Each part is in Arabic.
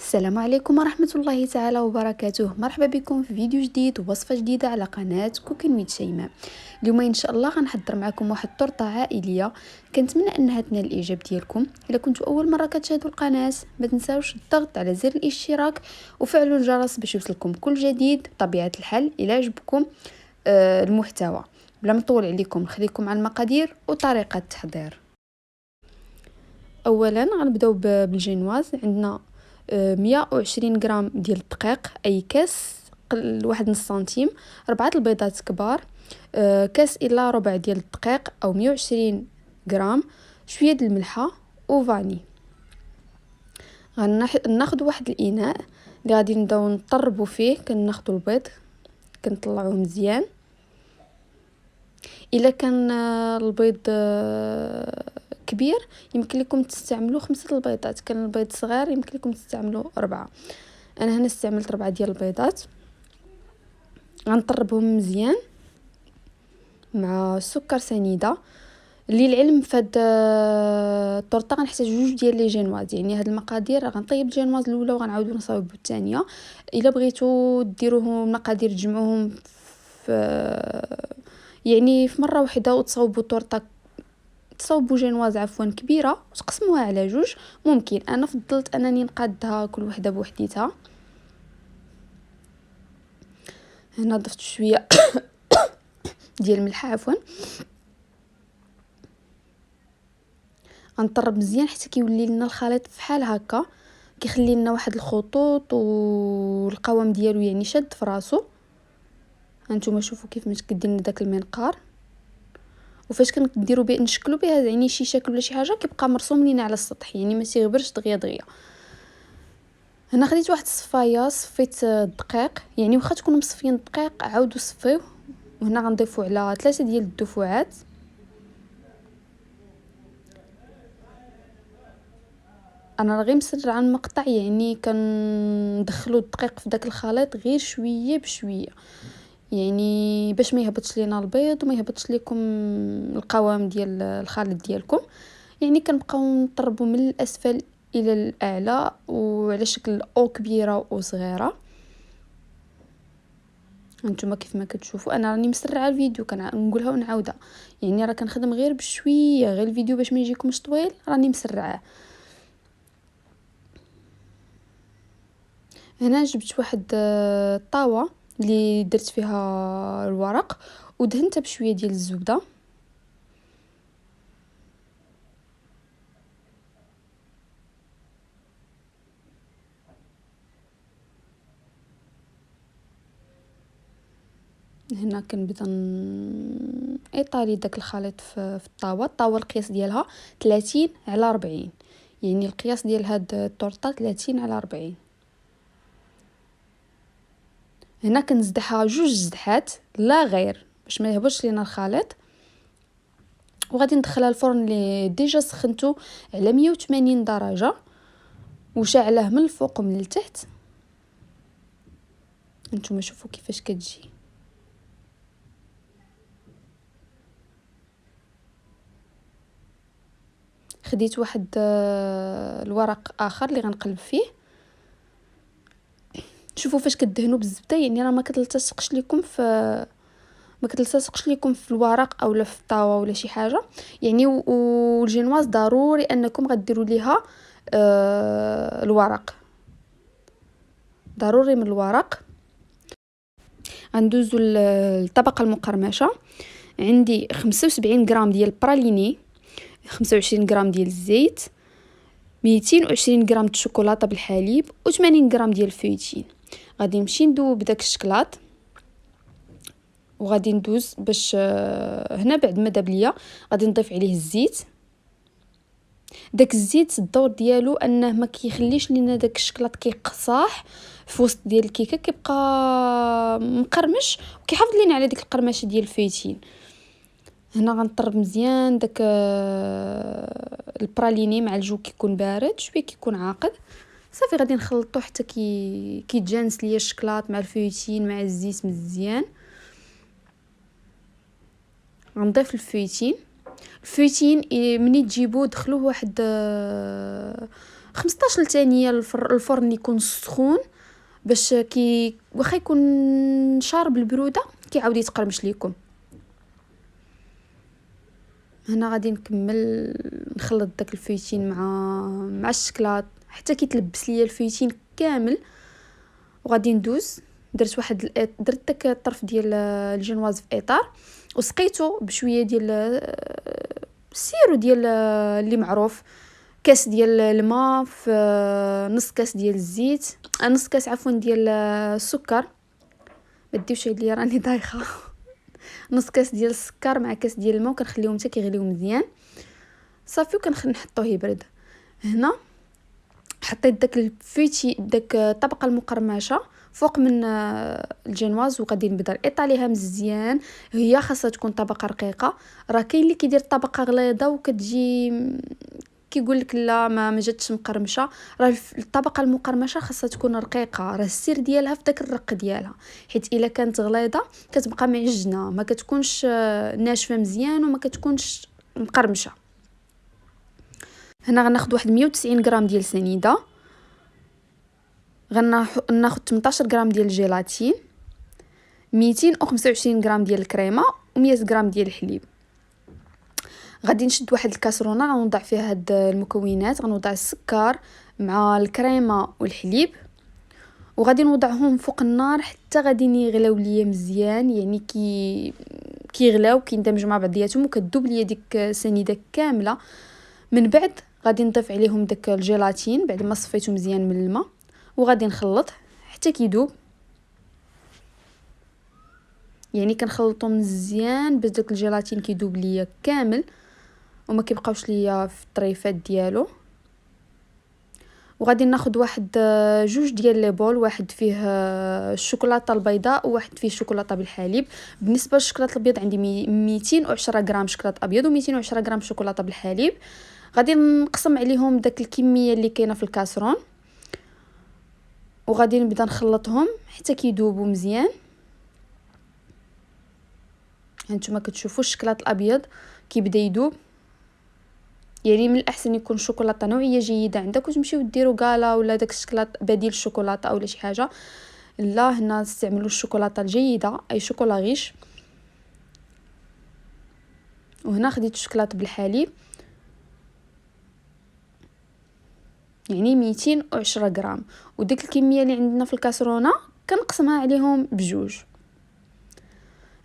السلام عليكم ورحمة الله تعالى وبركاته. مرحبا بكم في فيديو جديد ووصفة جديدة على قناة كوكين ويت شيماء. اليوم ان شاء الله غنحضر معكم واحد الطرطة عائلية، كنتمنى انها تنال الاعجاب ديالكم. الا كنتوا اول مرة كتشاهدوا القناة ما تنساوش الضغط على زر الاشتراك وفعلوا الجرس باش يوصلكم كل جديد. بطبيعة الحال الى عجبكم المحتوى، بلا ما نطول عليكم نخليكم على المقادير وطريقة التحضير. اولا غنبداو بالجينواز. عندنا 120 غرام ديال الدقيق، اي كاس واحد نص سنتيم، 4 البيضات كبار، كاس الا ربع ديال الدقيق او 120 غرام، شويه د الملحه وفاني. غناخذ واحد الاناء اللي غادي نبداو نطربوا فيه. كناخذوا البيض كنطلعوه مزيان. الا كان البيض كبير يمكن لكم تستعملوا 5 البيضات، كان البيض صغير يمكن لكم تستعملوا 4. انا هنا استعملت 4 ديال البيضات. غنطربهم مزيان مع سكر سنيده. للعلم فهاد الطرطه غنحتاج 2 ديال لي جينواز، يعني هاد المقادير غنطيب الجينواز الاولى وغنعاودو نصاوب الثانيه. الا بغيتو ديروهم مقادير تجمعوهم يعني في مره واحده وتصاوبوا الطرطه، تصاوبوا جينواز كبيره وتقسموها على 2 ممكن. انا فضلت انني نقادها كل وحده بوحديتها. هنا ضفت شويه ديال الملح غنطرب مزيان حتى كيولي لنا الخليط فحال هكا، كيخلي لنا واحد الخطوط والقوام ديالو يعني شاد في راسو. هانتوما شوفوا كيف ما كدير لنا داك المنقار، وفاش كنديروا به نشكلوا بها يعني شي شكل ولا شي حاجه كيبقى مرسوم لينا على السطح، يعني ما تيغبرش دغيا دغيا. هنا خديت واحد الصفايه صفيت الدقيق، يعني واخا تكونوا مصفيين الدقيق عاودوا صفيوه. وهنا غنضيفوا على 3 ديال الدفعات. انا غير مسرعه المقطع، يعني كندخلوا الدقيق في داك الخليط غير شويه بشويه، يعني باش ما يهبطش لينا البيض وما يهبطش لكم القوام ديال الخليط ديالكم. يعني كنبقاو نطربوا من الاسفل الى الاعلى وعلى شكل او كبيره او صغيره. هانتوما كيف ما كتشوفوا انا راني مسرعه الفيديو، كنقولها ونعاودها، يعني راه كنخدم غير بشويه، غير الفيديو باش ما يجيكمش طويل راني مسرعه. هنا جبت واحد الطاوه اللي درت فيها الورق ودهنتها بشويه ديال الزبده. هنا كنبدا ايطالي داك الخليط في الطاوه القياس ديالها 30 على 40، يعني القياس ديال هاد الطورطه 30 على 40. هنا كنزدحها 2 زدحات لا غير باش ما يهبطش لينا الخليط. وغادي ندخلها الفرن اللي ديجا سخنته على 180 درجه وشعله من الفوق ومن التحت. انتم شوفوا كيفاش كتجي. خديت واحد الورق اخر اللي غنقلب فيه. شوفوا فاش كدهنوا بالزبده، يعني راه ما كتلتصقش لكم في الورق اولا في الطاوه ولا شي حاجه. يعني والجينواز ضروري انكم غديروا ليها الورق، ضروري من الورق. غندوزو للطبقه المقرمشه. عندي 75 غرام ديال البراليني، 25 غرام ديال الزيت، 220 غرام د الشوكولاته بالحليب و80 غرام ديال الفويتين. غادي نمشي ندوب داك الشكلاط وغادي ندوز باش هنا بعد ما داب ليا غادي نضيف عليه الزيت. داك الزيت الدور ديالو انه ما كيخليش لينا داك الشكلاط كيقصاح في وسط ديال الكيكه، كيبقى مقرمش وكيحافظ لينا على ديك القرمشه ديال الفيتين. هنا غنطرب مزيان داك البراليني مع الجو كيكون بارد شويه كيكون عاقد. صافي غادي نخلطو حتى كيتجانس ليا الشكلاط مع الفيتين مع الزيت مزيان. غنضيف الفويتين. مني تجيبوه دخلوه واحد 15 ثانيه. الفرن يكون سخون باش كي واخا يكون شارب البروده كيعاود يتقرمش ليكم. هنا غادي نكمل نخلط داك الفيتين مع الشكلاط حتى كيتلبس ليا الفيتين كامل. وغادي ندوز درت داك الطرف ديال الجنواز في اطار وسقيته بشويه ديال السيرو ديال اللي معروف، كاس ديال الماء في نص كاس ديال الزيت، نص كاس عفوا ديال السكر. ما ديوش عليا راني دايخه. نص كاس ديال السكر مع كاس ديال الماء وكنخليهم حتى كيغليو مزيان صافي وكنحطوه يبرد. هنا حطيت داك الفيتي داك الطبقه المقرمشه فوق من الجنواز وغادي نبدا الايطاليها مزيان. هي خاصها تكون طبقه رقيقه، راه كاين اللي كيدير طبقه غليظه وكتجي كيقول لك لا ما جاتش مقرمشه. راه الطبقه المقرمشه خاصها تكون رقيقه، راه السر ديالها في داك الرق ديالها، حيت الا كانت غليظه كتبقى معجنه ما كتكونش ناشفه مزيان وما كتكونش مقرمشه. هنا غناخذ واحد 190 غرام ديال سنيده، غناخذ 18 غرام ديال الجيلاتين، 225 غرام ديال الكريمه و100 غرام ديال الحليب. غادي نشد واحد الكاسرونه غنوضع فيها هاد المكونات، غنوضع السكر مع الكريمه والحليب وغادي نوضعهم فوق النار حتى غادي يغلاو ليا مزيان، يعني كيغلاو كيندمجوا مع بعضياتهم وكتذوب ليا ديك السنيده كامله. من بعد غادي نضيف عليهم داك الجيلاتين بعد ما صفيته مزيان من الماء وغادي نخلط حتى كيذوب، يعني كنخلطو مزيان باش داك الجيلاتين كيذوب ليا كامل وما كيبقاوش ليا في الطريفات ديالو. وغادي ناخذ واحد جوج ديال لي بول، واحد فيه الشوكولاته البيضاء وواحد فيه الشوكولاته بالحليب. بالنسبه للشوكولاته الابيض عندي 210 غرام شوكولاته ابيض و210 غرام شوكولاته بالحليب. غادي نقسم عليهم داك الكميه اللي كاينه في الكاسرون وغادي نبدا نخلطهم حتى كيذوبوا مزيان. هانتوما كتشوفوا الشوكولاته الابيض كيبدا يذوب، يعني من الاحسن يكون شوكولاته نوعيه جيده عندك وتمشيو ديروا كالا ولا داك الشوكولاته بديل الشوكولاته اولا شي حاجه. لا هنا استعملوا الشوكولاته الجيده اي شوكولا غيش. وهنا خديت الشوكولاته بالحليب يعني 210 غرام، وديك الكميه اللي عندنا في الكاسرونه كنقسمها عليهم بجوج.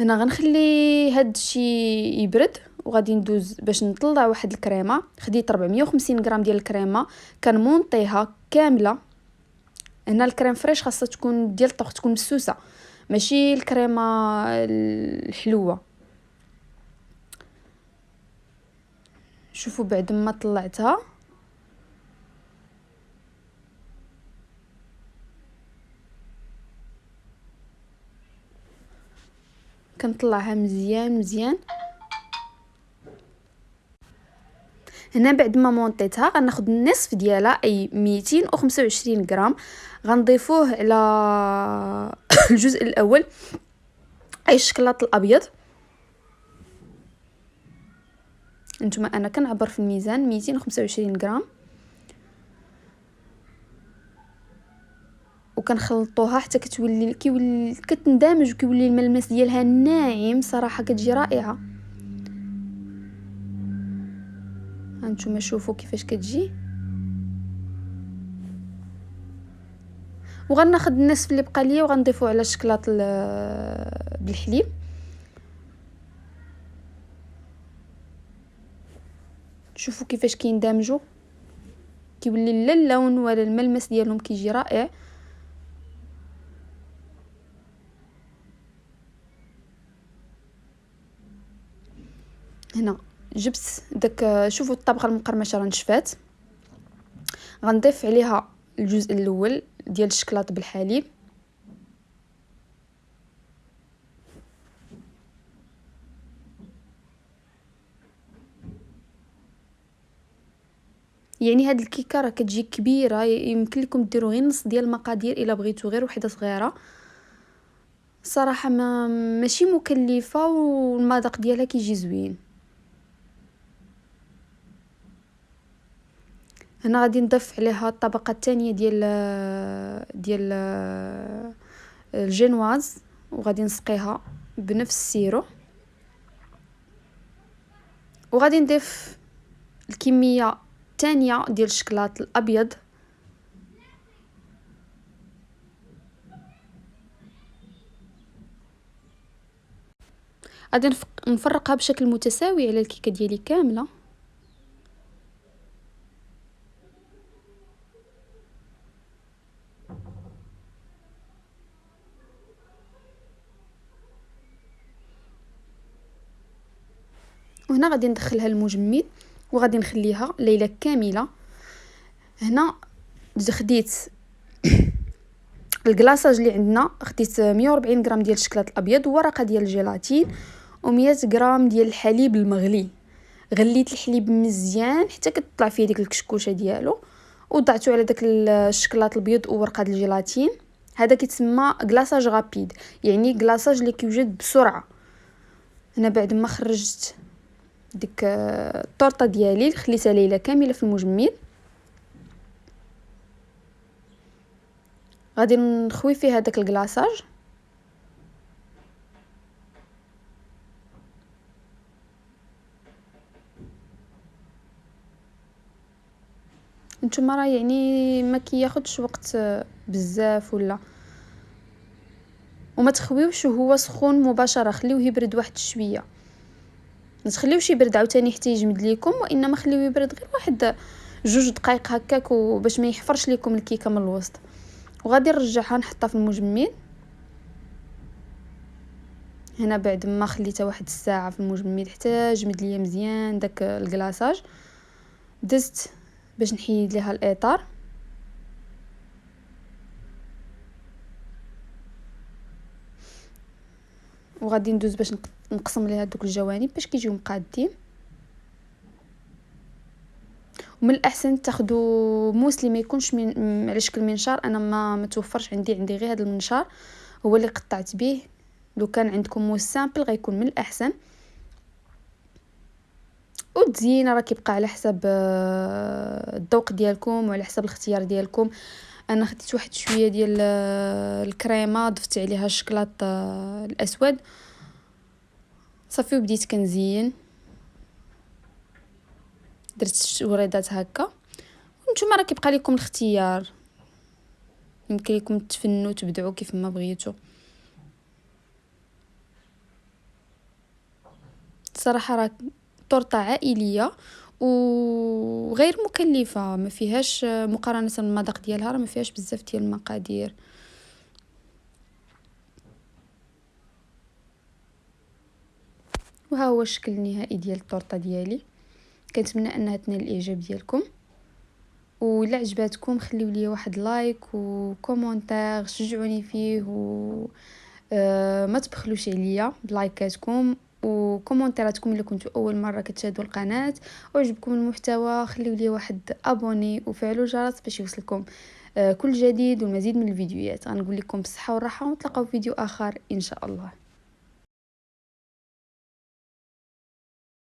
هنا غنخلي هاد الشيء يبرد وغادي ندوز باش نطلع واحد الكريمه. خديت 450 غرام ديال الكريمه كنمونطيها كامله. هنا الكريم فريش خاصها تكون ديال الطبخ تكون مسوسه ماشي الكريمه الحلوه. شوفوا بعد ما طلعتها كنطلعها مزيان مزيان. هنا بعد ما مونطيتها غناخذ النصف ديالها اي 225 غرام غنضيفوه على الجزء الاول اي الشكلاط الابيض. انتما انا كنعبر في الميزان 225 غرام وكنخلطوها حتى كتولي كتندمج وكيولي الملمس ديالها ناعم صراحه كتجي رائعه. هانتوما شوفوا كيفاش كتجي. وغناخذ النصف اللي بقى ليا وغنضيفو على الشكلاط بالحليب. شوفوا كيفاش كيندمجوا كيولي لا اللون ولا الملمس ديالهم كيجي رائع. هنا جبت داك شوفوا الطبقه المقرمشه راه نشفات. غنضيف عليها الجزء الاول ديال الشكلاط بالحليب يعني هاد الكيكه راه كتجي كبيره، يمكن لكم ديروا غير نص ديال المقادير الا بغيتوا غير وحده صغيره صراحه ماشي مكلفه والمذاق ديالها كيجي زوين. هنا غادي نضيف عليها الطبقه الثانيه ديال الجينواز، وغادي نسقيها بنفس السيرو، وغادي نضيف الكميه الثانيه ديال الشكلاط الابيض. غادي نفرقها بشكل متساوي على الكيكه ديالي كامله. وهنا غادي ندخلها المجمد وغادي نخليها ليله كامله. هنا خديت الكلاصاج اللي عندنا، خديت 140 غرام ديال الشكلاط الابيض وورقه ديال الجيلاتين و100 غرام ديال الحليب المغلي. غليت الحليب مزيان حتى كتطلع فيه ديك الكشكوشه ديالو، وضعته على داك الشكلاط الابيض وورقه ديال الجيلاتين. هذا كيتسمى كلاصاج غابيد، يعني كلاصاج اللي كيوجد بسرعه. هنا بعد ما خرجت ديك الطورطه ديالي خليتها ليله كامله في المجمد، غادي نخوي فيها داك الكلاصاج. نتوما راه يعني ما كياخذش وقت بزاف وما تخويوش وهو سخون مباشره، خليوه يبرد واحد شويه، ما تخليوش يبرد عاوتاني حتى يجمد ليكم، وانما خليوه يبرد غير واحد 2 دقائق هكاك باش ما يحفرش ليكم الكيكه من الوسط. وغادي نرجعها نحطها في المجمد. هنا بعد ما خليتها واحد الساعه في المجمد حتى جمد ليا مزيان داك الكلاصاج، دزت باش نحيد ليها الاطار. وغادي ندوز باش نقسم ليها دوك الجوانب باش كيجيو مقادين. ومن الاحسن تاخذوا موس اللي ما يكونش على شكل منشار. انا ما توفرش عندي غير هذا المنشار هو اللي قطعت به. لو كان عندكم موس سامبل غيكون من الاحسن. والتزيين راه كيبقى على حسب الذوق ديالكم وعلى حسب الاختيار ديالكم. انا خديت واحد شويه ديال الكريمه، ضفت عليها الشكلاط الاسود صافي، وبديت كنزين، درت وريضات هكا. وانتم راه كيبقى لكم الاختيار، يمكن لكم تفنوا تبدعوا كيف ما بغيتوا. صراحه راه طورطه عائليه وغير مكلفه، ما فيهاش مقارنه بالمذاق ديالها راه ما فيهاش بزاف ديال المقادير. وها هو الشكل النهائي ديال الطورطه ديالي. كنتمنى انها تنال الاعجاب ديالكم، ولا عجباتكم خليو لي واحد لايك وكومونتير شجعوني فيه، و ما تبخلوش عليا بلايكاتكم وكومونتيراتكم الا كنتوا اول مره كتشاهدوا القناه. وعجبكم المحتوى خليو لي واحد ابوني وفعلوا الجرس باش يوصلكم كل جديد والمزيد من الفيديوهات. غنقول لكم بالصحه والراحه، ونتلاقاو في فيديو اخر ان شاء الله.